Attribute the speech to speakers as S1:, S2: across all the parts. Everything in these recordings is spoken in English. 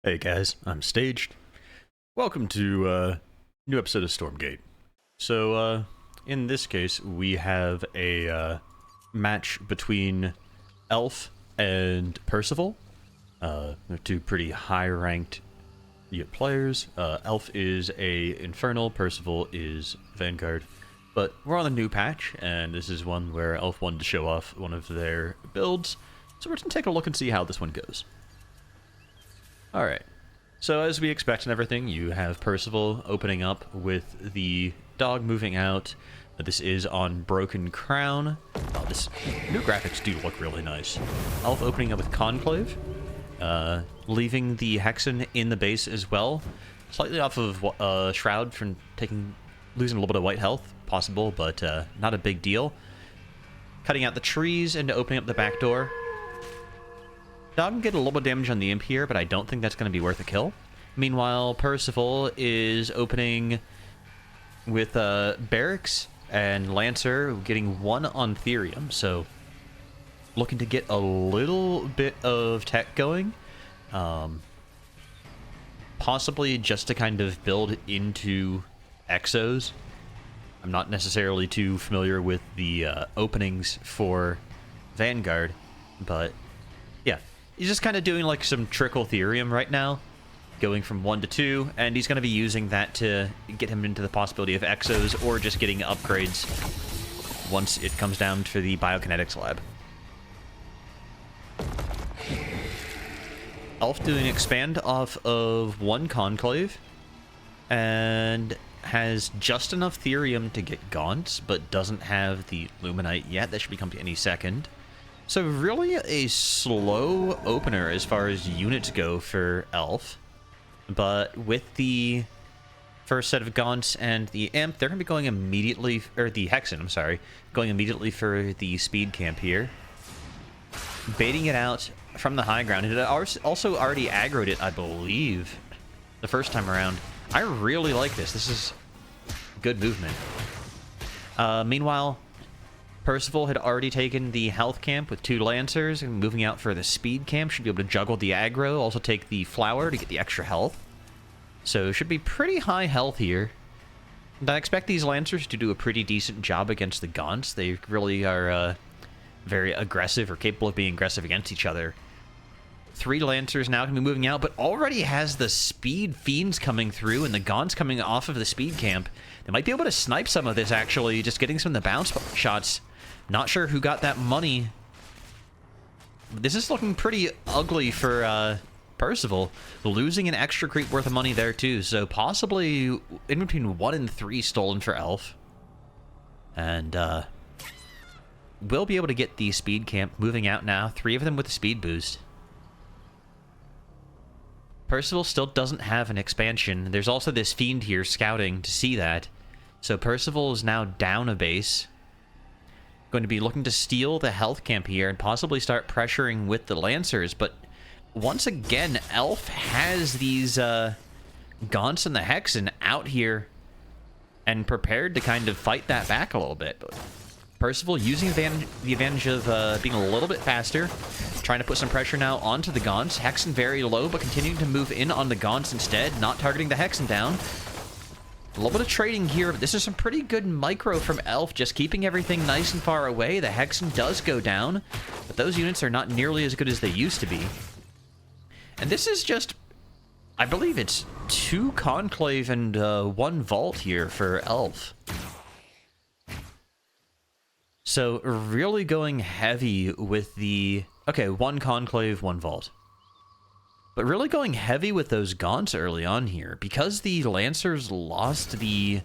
S1: Hey guys, I'm Staged. Welcome to a new episode of Stormgate. So, in this case, we have a match between Elf and Percival. They're two pretty high-ranked players. Elf is a Infernal, Percival is Vanguard. But we're on a new patch, and this is one where Elf wanted to show off one of their builds. So we're going to take a look and see how this one goes. Alright, so as we expect and everything, you have Percival opening up with the dog moving out. This is on Broken Crown. Oh, this new graphics do look really nice. Elf opening up with Conclave, leaving the Hexen in the base as well. Slightly off of Shroud from losing a little bit of white health, possible, but not a big deal. Cutting out the trees and opening up the back door. Dog can get a little bit of damage on the imp here, but I don't think that's going to be worth a kill. Meanwhile, Percival is opening with Barracks and Lancer getting one on Therium, so looking to get a little bit of tech going. Possibly just to kind of build into Exos. I'm not necessarily too familiar with the openings for Vanguard, but yeah. He's just kind of doing like some trickle Therium right now, going from 1 to 2, and he's going to be using that to get him into the possibility of Exos or just getting upgrades once it comes down to the Biokinetics lab. Elf doing expand off of 1 Conclave, and has just enough Therium to get Gaunts, but doesn't have the Luminite yet. That should be coming any second. So really a slow opener as far as units go for Elf. But with the first set of Gaunts and the Imp, they're going to be going immediately, or the Hexen, I'm sorry, going immediately for the speed camp here. Baiting it out from the high ground. It also already aggroed it, I believe, the first time around. I really like this. This is good movement. Meanwhile, Percival had already taken the health camp with 2 Lancers, and moving out for the speed camp. Should be able to juggle the aggro, also take the flower to get the extra health. So should be pretty high health here. And I expect these Lancers to do a pretty decent job against the Gaunts. They really are very aggressive, or capable of being aggressive against each other. 3 Lancers now can be moving out, but already has the speed fiends coming through and the Gaunts coming off of the speed camp. They might be able to snipe some of this, actually, just getting some of the bounce shots. Not sure who got that money. This is looking pretty ugly for Percival. Losing an extra creep worth of money there, too. So possibly in between 1 and 3 stolen for Elf. And we'll be able to get the speed camp moving out now. 3 of them with the speed boost. Percival still doesn't have an expansion. There's also this fiend here scouting to see that. So Percival is now down a base. Going to be looking to steal the health camp here and possibly start pressuring with the Lancers. But once again, Elf has these Gaunts and the Hexen out here and prepared to kind of fight that back a little bit. But Percival using the advantage of being a little bit faster, trying to put some pressure now onto the Gaunts. Hexen very low, but continuing to move in on the Gaunts instead, not targeting the Hexen down. A little bit of trading here, but this is some pretty good micro from Elf, just keeping everything nice and far away. The Hexen does go down, but those units are not nearly as good as they used to be. And this is just, I believe it's 2 Conclave and 1 Vault here for Elf. So really going heavy with the, okay, 1 Conclave, 1 Vault. But really going heavy with those Gaunts early on here. Because the Lancers lost the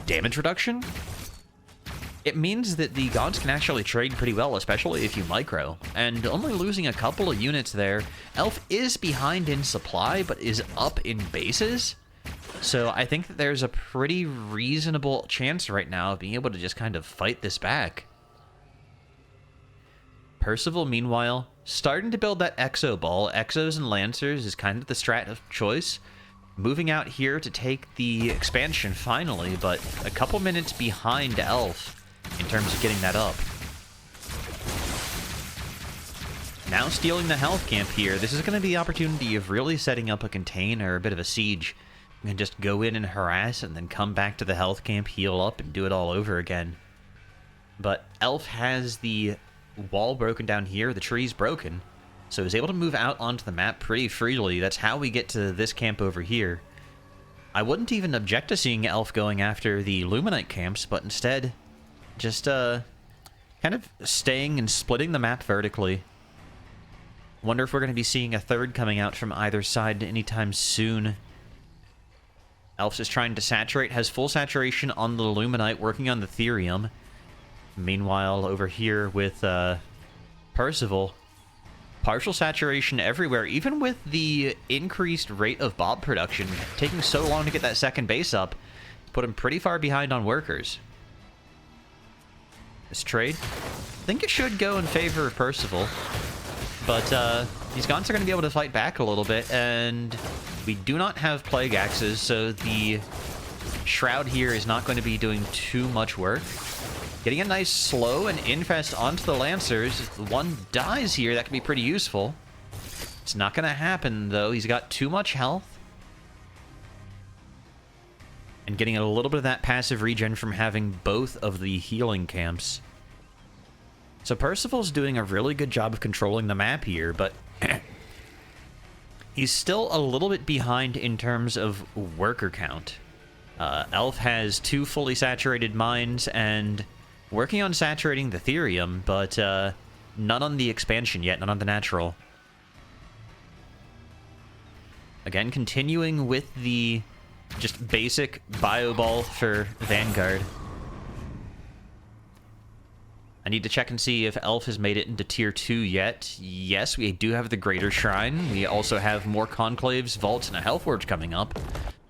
S1: damage reduction, it means that the Gaunts can actually trade pretty well, especially if you micro. And only losing a couple of units there. Elf is behind in supply, but is up in bases. So I think that there's a pretty reasonable chance right now of being able to just kind of fight this back. Percival, meanwhile, starting to build that Exo ball. Exos and Lancers is kind of the strat of choice. Moving out here to take the expansion finally, but a couple minutes behind Elf in terms of getting that up. Now stealing the health camp here. This is going to be the opportunity of really setting up a contain or a bit of a siege. You can just go in and harass and then come back to the health camp, heal up, and do it all over again. But Elf has the wall broken down here, the tree's broken, so he's able to move out onto the map pretty freely. That's how we get to this camp over here. I wouldn't even object to seeing Elf going after the Luminite camps, but instead, just kind of staying and splitting the map vertically. Wonder if we're going to be seeing a third coming out from either side anytime soon. Elf's is trying to saturate, has full saturation on the Luminite, working on the Therium. Meanwhile, over here with Percival, partial saturation everywhere, even with the increased rate of Bob production. Taking so long to get that second base up, put him pretty far behind on workers. This trade, I think it should go in favor of Percival, but these gaunts are going to be able to fight back a little bit, and we do not have Plague Axes, so the Shroud here is not going to be doing too much work. Getting a nice slow and infest onto the Lancers. If one dies here, that can be pretty useful. It's not going to happen, though. He's got too much health. And getting a little bit of that passive regen from having both of the healing camps. So Percival's doing a really good job of controlling the map here, but he's still a little bit behind in terms of worker count. Elf has 2 fully saturated mines and working on saturating the Therium, but none on the expansion yet, none on the natural. Again, continuing with the just basic bio ball for Vanguard. I need to check and see if Elf has made it into tier 2 yet. Yes, we do have the Greater Shrine. We also have more Conclaves, Vaults, and a Health Forge coming up.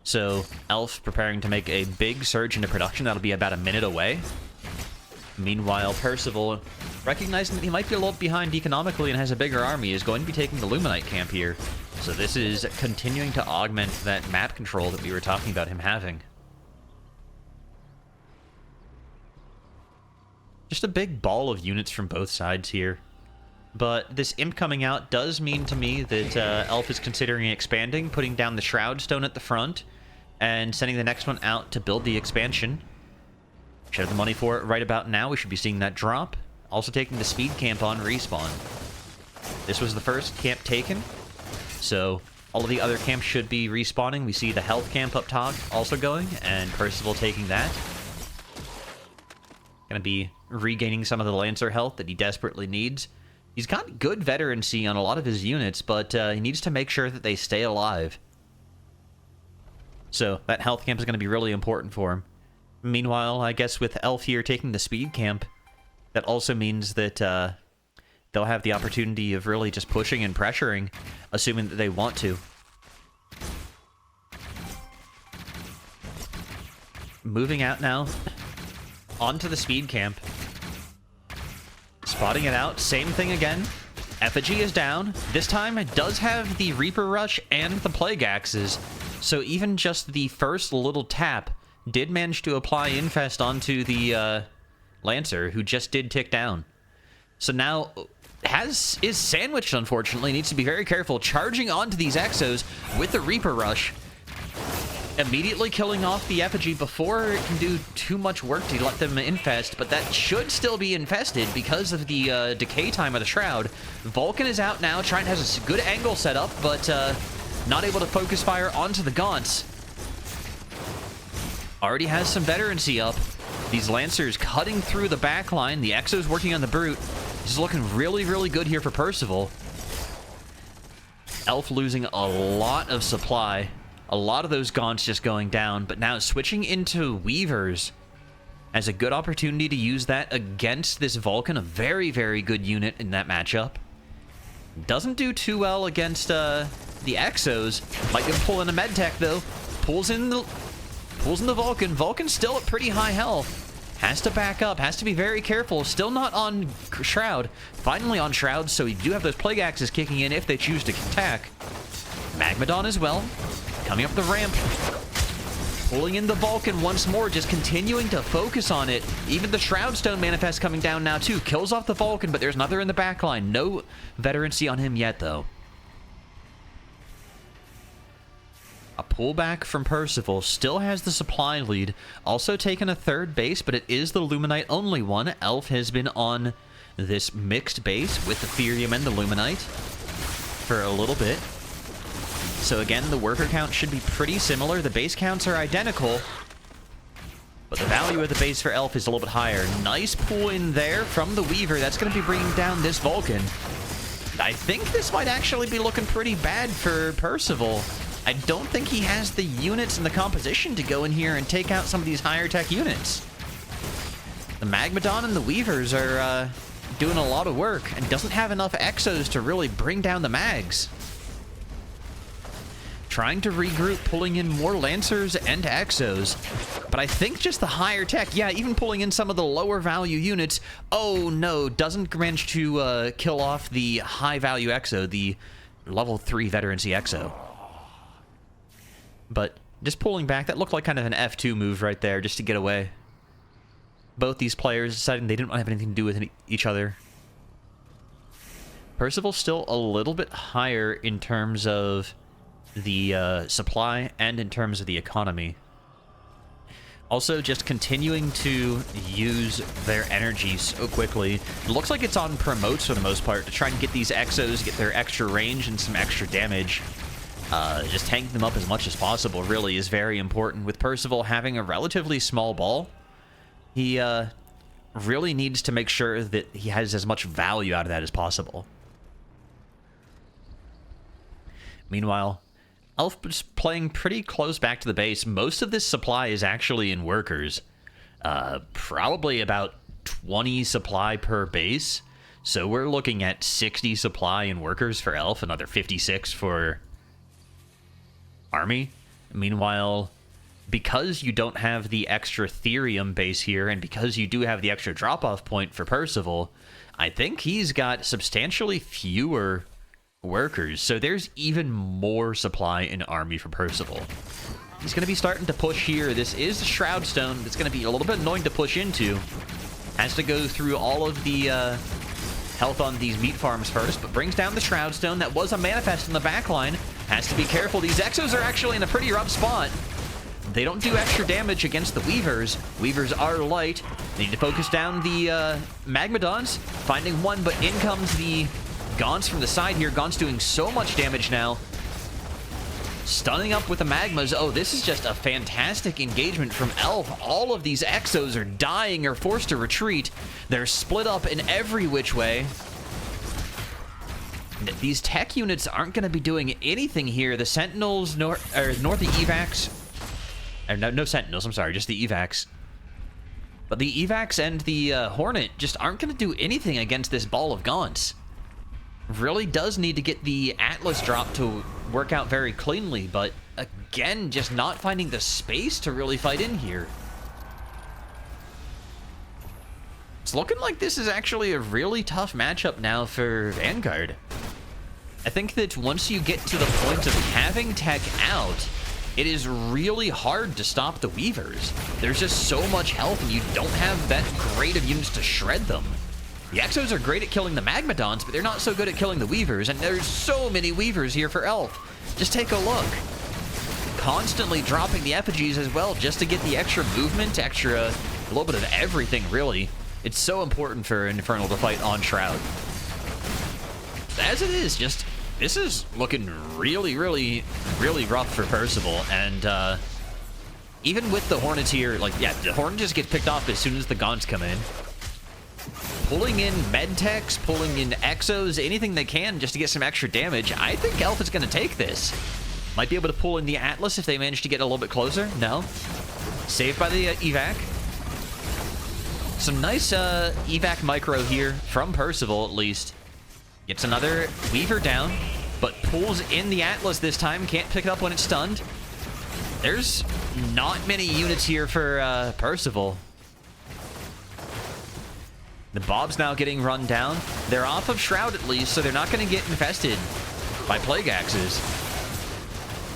S1: So, Elf preparing to make a big surge into production. That'll be about a minute away. Meanwhile, Percival, recognizing that he might be a little behind economically and has a bigger army, is going to be taking the Luminite camp here. So this is continuing to augment that map control that we were talking about him having. Just a big ball of units from both sides here. But this imp coming out does mean to me that Elf is considering expanding, putting down the Shroud Stone at the front, and sending the next one out to build the expansion. Should have the money for it right about now. We should be seeing that drop. Also taking the speed camp on respawn. This was the first camp taken, so all of the other camps should be respawning. We see the health camp up top also going, and Percival taking that. Gonna be regaining some of the Lancer health that he desperately needs. He's got good veterancy on a lot of his units, but he needs to make sure that they stay alive. So that health camp is going to be really important for him. Meanwhile, I guess with Elf here taking the speed camp, that also means that they'll have the opportunity of really just pushing and pressuring, assuming that they want to. Moving out now, onto the speed camp. Spotting it out, same thing again. Effigy is down. This time it does have the Reaper Rush and the Plague Axes, so even just the first little tap did manage to apply Infest onto the Lancer, who just did tick down. So now is sandwiched, unfortunately. Needs to be very careful. Charging onto these Exos with the Reaper Rush. Immediately killing off the Effigy before it can do too much work to let them infest, but that should still be infested because of the decay time of the Shroud. Vulcan is out now, has a good angle set up, but not able to focus fire onto the Gaunts. Already has some veterancy up. These Lancers cutting through the back line. The Exo's working on the Brute. This is looking really, really good here for Percival. Elf losing a lot of supply. A lot of those Gaunts just going down, but now switching into Weavers as a good opportunity to use that against this Vulcan, a very, very good unit in that matchup. Doesn't do too well against the Exos. Might get pull in a Medtech though. Pulls in the Vulcan. Vulcan's still at pretty high health. Has to back up, has to be very careful. Still not on Shroud. Finally on Shroud, so we do have those Plague Axes kicking in if they choose to attack. Magmadon as well. Coming up the ramp. Pulling in the Vulcan once more, just continuing to focus on it. Even the Shroudstone Manifest coming down now, too. Kills off the Vulcan, but there's another in the backline. No veterancy on him yet, though. A pullback from Percival. Still has the supply lead. Also taken a third base, but it is the Luminite only one. Elf has been on this mixed base with the Therium and the Luminite for a little bit. So again, the worker count should be pretty similar. The base counts are identical, but the value of the base for Elf is a little bit higher. Nice pull in there from the Weaver. That's going to be bringing down this Vulcan. I think this might actually be looking pretty bad for Percival. I don't think he has the units and the composition to go in here and take out some of these higher tech units. The Magmadon and the Weavers are doing a lot of work and doesn't have enough Exos to really bring down the Mags. Trying to regroup, pulling in more Lancers and Exos. But I think just the higher tech, yeah, even pulling in some of the lower value units. Oh no, doesn't manage to kill off the high value Exo, the level 3 veterancy Exo. But just pulling back, that looked like kind of an F2 move right there, just to get away. Both these players deciding they didn't have anything to do with each other. Percival's still a little bit higher in terms of the supply and in terms of the economy. Also, just continuing to use their energy so quickly. It looks like it's on promotes for the most part to try and get these Exos, get their extra range and some extra damage. Just tanking them up as much as possible really is very important. With Percival having a relatively small ball, he really needs to make sure that he has as much value out of that as possible. Meanwhile, Elf is playing pretty close back to the base. Most of this supply is actually in workers. Probably about 20 supply per base. So we're looking at 60 supply in workers for Elf, another 56 for Army. Meanwhile, because you don't have the extra Therium base here, and because you do have the extra drop-off point for Percival, I think he's got substantially fewer workers, so there's even more supply in Army for Percival. He's going to be starting to push here. This is the Shroudstone that's going to be a little bit annoying to push into. Has to go through all of the health on these meat farms first, but brings down the Shroudstone. That was a manifest in the backline. Has to be careful. These Exos are actually in a pretty rough spot. They don't do extra damage against the Weavers. Weavers are light. They need to focus down the Magmadons. Finding one, but in comes the Gaunts from the side here. Gaunts doing so much damage now. Stunning up with the Magmas. Oh, this is just a fantastic engagement from Elf. All of these Exos are dying or forced to retreat. They're split up in every which way. These tech units aren't going to be doing anything here. The Sentinels, nor the Evacs. No Sentinels, I'm sorry, just the Evacs. But the Evacs and the Hornet just aren't going to do anything against this ball of Gaunts. Really does need to get the Atlas drop to work out very cleanly, but again, just not finding the space to really fight in here. It's looking like this is actually a really tough matchup now for Vanguard. I think that once you get to the point of having tech out, it is really hard to stop the Weavers. There's just so much health, and you don't have that great of units to shred them. The Exos are great at killing the Magmadons, but they're not so good at killing the Weavers, and there's so many Weavers here for Elf. Just take a look. Constantly dropping the effigies as well, just to get the extra movement, a little bit of everything, really. It's so important for Infernal to fight on Shroud. As it is, just, this is looking really, really, really rough for Percival, and even with the Hornets here, like, yeah, the Hornet just gets picked off as soon as the Gaunts come in. Pulling in Medtechs, pulling in Exos, anything they can just to get some extra damage. I think Elf is going to take this. Might be able to pull in the Atlas if they manage to get a little bit closer. No. Saved by the Evac. Some nice Evac micro here from Percival, at least. Gets another Weaver down, but pulls in the Atlas this time. Can't pick it up when it's stunned. There's not many units here for Percival. The Bob's now getting run down. They're off of Shroud at least, so they're not going to get infested by Plague Axes.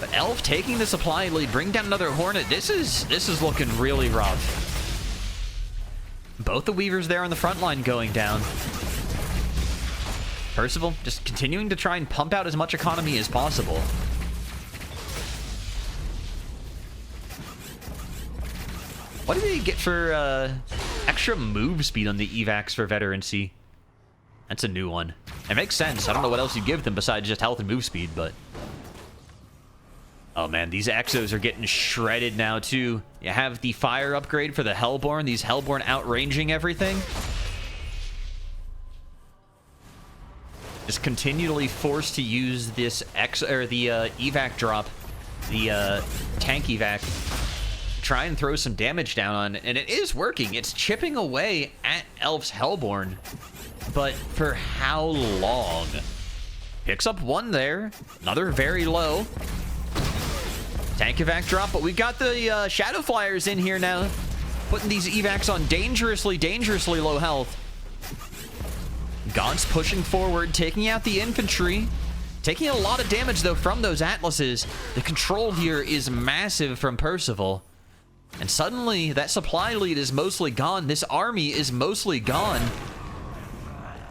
S1: But Elf taking the supply lead, bring down another Hornet. This is looking really rough. Both the Weavers there on the front line going down. Percival just continuing to try and pump out as much economy as possible. What did he get for extra move speed on the evacs for veterancy? That's a new one. It makes sense. I don't know what else you give them besides just health and move speed, but... Oh man, these Exos are getting shredded now too. You have the fire upgrade for the Hellborn. These Hellborn outranging everything. Just continually forced to use this evac drop, the tank evac, try and throw some damage down on, and it is working. It's chipping away at Elf's Hellborn, but for how long? Picks up one there, another very low. Tank evac drop, but we've got the Shadow Flyers in here now, putting these evacs on dangerously low health. Gaunts pushing forward, taking out the infantry. Taking a lot of damage, though, from those Atlases. The control here is massive from Percival. And suddenly, that supply lead is mostly gone. This army is mostly gone.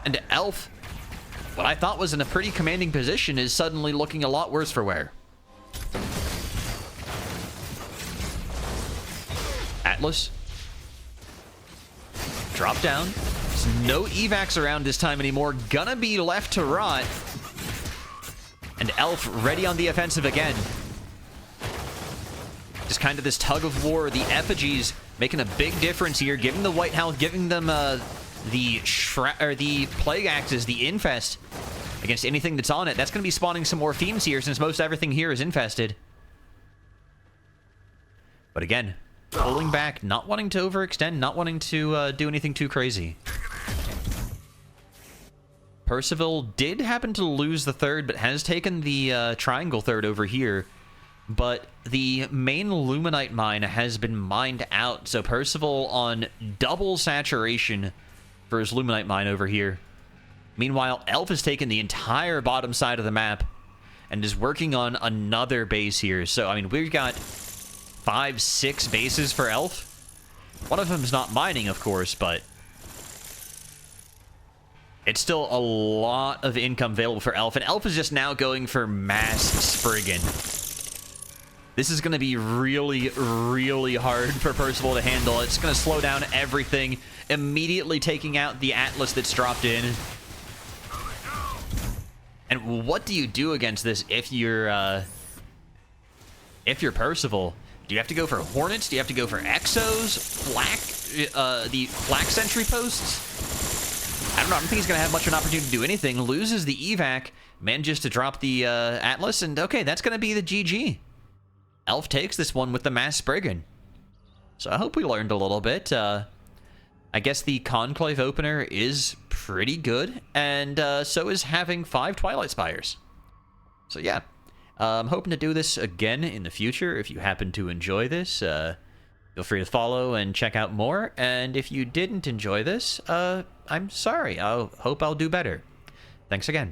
S1: And Elf, what I thought was in a pretty commanding position, is suddenly looking a lot worse for wear. Atlas. Drop down. There's no evacs around this time anymore. Gonna be left to rot. And Elf ready on the offensive again. Just kind of this tug of war. The effigies making a big difference here. Giving the white health, giving them the plague axes, the infest against anything that's on it. That's going to be spawning some more themes here since most everything here is infested. But again, pulling back, not wanting to overextend, not wanting to do anything too crazy. Percival did happen to lose the third, but has taken the triangle third over here. But the main Luminite mine has been mined out, so Percival on double saturation for his Luminite mine over here. Meanwhile, Elf has taken the entire bottom side of the map and is working on another base here. So, I mean, we've got 5, 6 bases for Elf. One of them is not mining, of course, but it's still a lot of income available for Elf. And Elf is just now going for mass Spriggan. This is going to be really, really hard for Percival to handle. It's going to slow down everything, immediately taking out the Atlas that's dropped in. And what do you do against this if you're Percival? Do you have to go for Hornets? Do you have to go for Exos? The Flak Sentry Posts? I don't know. I don't think he's going to have much of an opportunity to do anything. Loses the evac, manages to drop the Atlas, and okay, that's going to be the GG. Elf takes this one with the mass Spriggan. So I hope we learned a little bit. I guess the Conclave opener is pretty good, and so is having 5 Twilight Spires. So yeah, I'm hoping to do this again in the future. If you happen to enjoy this, feel free to follow and check out more. And if you didn't enjoy this, I'm sorry. I hope I'll do better. Thanks again.